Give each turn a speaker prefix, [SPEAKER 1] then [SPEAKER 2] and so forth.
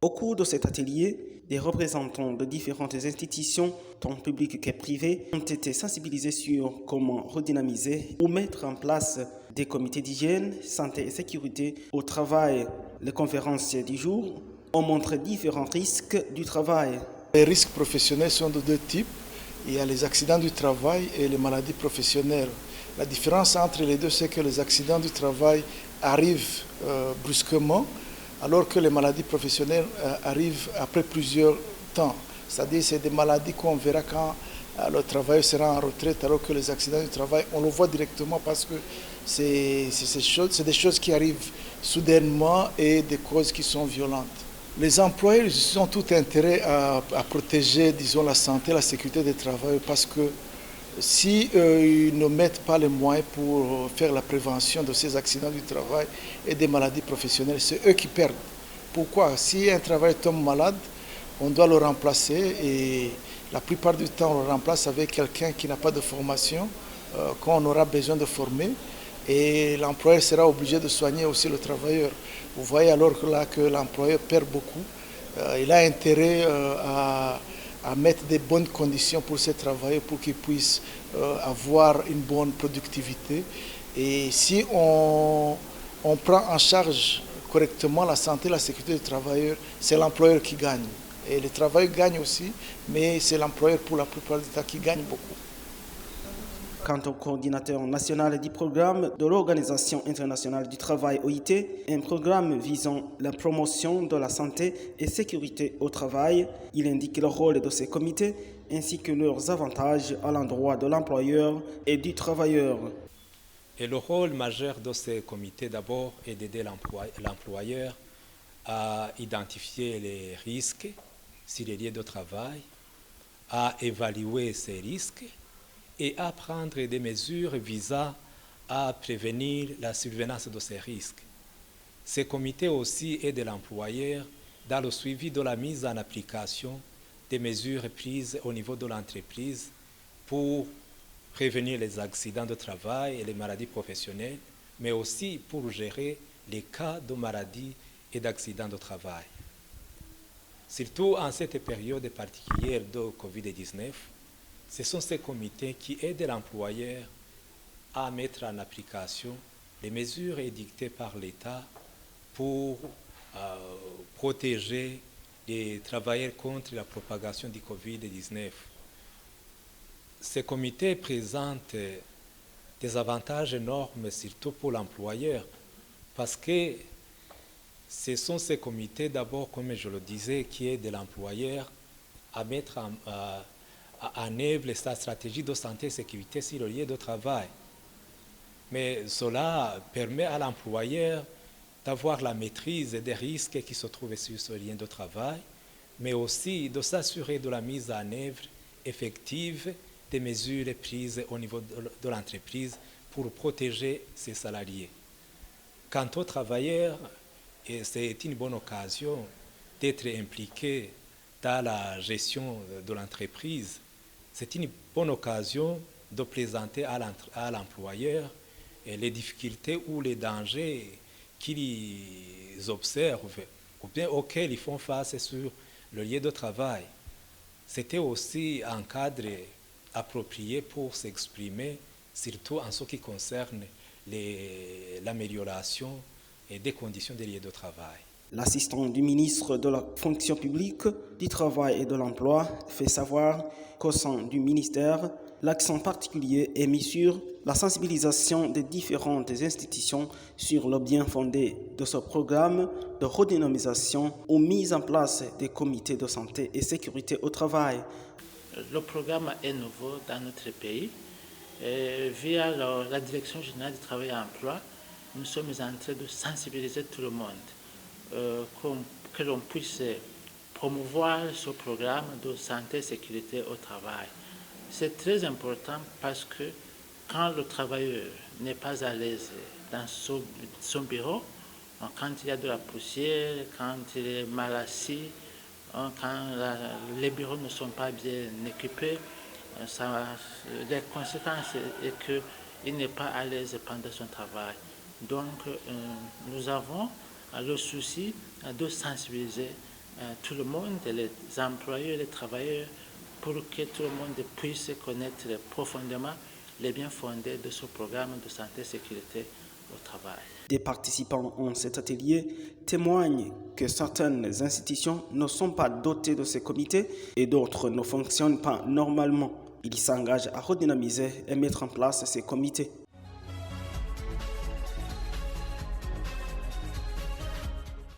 [SPEAKER 1] Au cours de cet atelier, des représentants de différentes institutions, tant publiques que privées, ont été sensibilisés sur comment redynamiser ou mettre en place des comités d'hygiène, santé et sécurité au travail. Les conférences du jour ont montré différents risques du travail.
[SPEAKER 2] Les risques professionnels sont de deux types. Il y a les accidents du travail et les maladies professionnelles. La différence entre les deux, c'est que les accidents du travail arrivent brusquement, alors que les maladies professionnelles arrivent après plusieurs temps. C'est-à-dire que c'est des maladies qu'on verra quand le travailleur sera en retraite, alors que les accidents du travail, on le voit directement parce que c'est des choses qui arrivent soudainement et des causes qui sont violentes. Les employeurs ils ont tout intérêt à protéger, disons, la santé, la sécurité des travailleurs parce que si ils ne mettent pas les moyens pour faire la prévention de ces accidents du travail et des maladies professionnelles, c'est eux qui perdent. Pourquoi? Si un travailleur tombe malade, on doit le remplacer et la plupart du temps, on le remplace avec quelqu'un qui n'a pas de formation, qu'on aura besoin de former. Et l'employeur sera obligé de soigner aussi le travailleur. Vous voyez alors que l'employeur perd beaucoup. Il a intérêt à mettre des bonnes conditions pour ces travailleurs pour qu'ils puissent avoir une bonne productivité. Et si on prend en charge correctement la santé et la sécurité des travailleurs, c'est l'employeur qui gagne. Et les travailleurs gagnent aussi, mais c'est l'employeur pour la plupart du temps qui gagne beaucoup.
[SPEAKER 1] Quant au coordinateur national du programme de l'Organisation internationale du travail OIT, un programme visant la promotion de la santé et sécurité au travail, il indique le rôle de ces comités ainsi que leurs avantages à l'endroit de l'employeur et du travailleur.
[SPEAKER 3] Et le rôle majeur de ces comités d'abord est d'aider l'employeur à identifier les risques sur les lieux de travail, à évaluer ces risques et à prendre des mesures visant à prévenir la survenance de ces risques. Ces comités aussi aident l'employeur dans le suivi de la mise en application des mesures prises au niveau de l'entreprise pour prévenir les accidents de travail et les maladies professionnelles, mais aussi pour gérer les cas de maladies et d'accidents de travail. Surtout en cette période particulière de Covid-19, ce sont ces comités qui aident l'employeur à mettre en application les mesures édictées par l'État pour protéger les travailleurs contre la propagation du Covid-19. Ces comités présentent des avantages énormes, surtout pour l'employeur, parce que ce sont ces comités, d'abord, comme je le disais, qui aident l'employeur à mettre en œuvre sa stratégie de santé et sécurité sur le lieu de travail. Mais cela permet à l'employeur d'avoir la maîtrise des risques qui se trouvent sur ce lieu de travail, mais aussi de s'assurer de la mise en œuvre effective des mesures prises au niveau de l'entreprise pour protéger ses salariés. Quant aux travailleurs, c'est une bonne occasion d'être impliqué dans la gestion de l'entreprise. C'est une bonne occasion de présenter à l'employeur les difficultés ou les dangers qu'ils observent ou bien auxquels ils font face sur le lieu de travail. C'était aussi un cadre approprié pour s'exprimer, surtout en ce qui concerne l'amélioration des conditions des lieux de travail.
[SPEAKER 1] L'assistant du ministre de la fonction publique, du travail et de l'emploi fait savoir qu'au sein du ministère, l'accent particulier est mis sur la sensibilisation des différentes institutions sur le bien fondé de ce programme de redynamisation ou mise en place des comités de santé et sécurité au travail.
[SPEAKER 4] Le programme est nouveau dans notre pays. Via la Direction générale du travail et emploi, nous sommes en train de sensibiliser tout le monde. Que l'on puisse promouvoir ce programme de santé et sécurité au travail. C'est très important parce que quand le travailleur n'est pas à l'aise dans son bureau, quand il y a de la poussière, quand il est mal assis, quand les bureaux ne sont pas bien équipés, les conséquences est qu'il n'est pas à l'aise pendant son travail. Donc nous avons le souci de sensibiliser tout le monde, les employeurs et les travailleurs, pour que tout le monde puisse connaître profondément les biens fondés de ce programme de santé et sécurité au travail.
[SPEAKER 1] Des participants en cet atelier témoignent que certaines institutions ne sont pas dotées de ces comités et d'autres ne fonctionnent pas normalement. Ils s'engagent à redynamiser et mettre en place ces comités.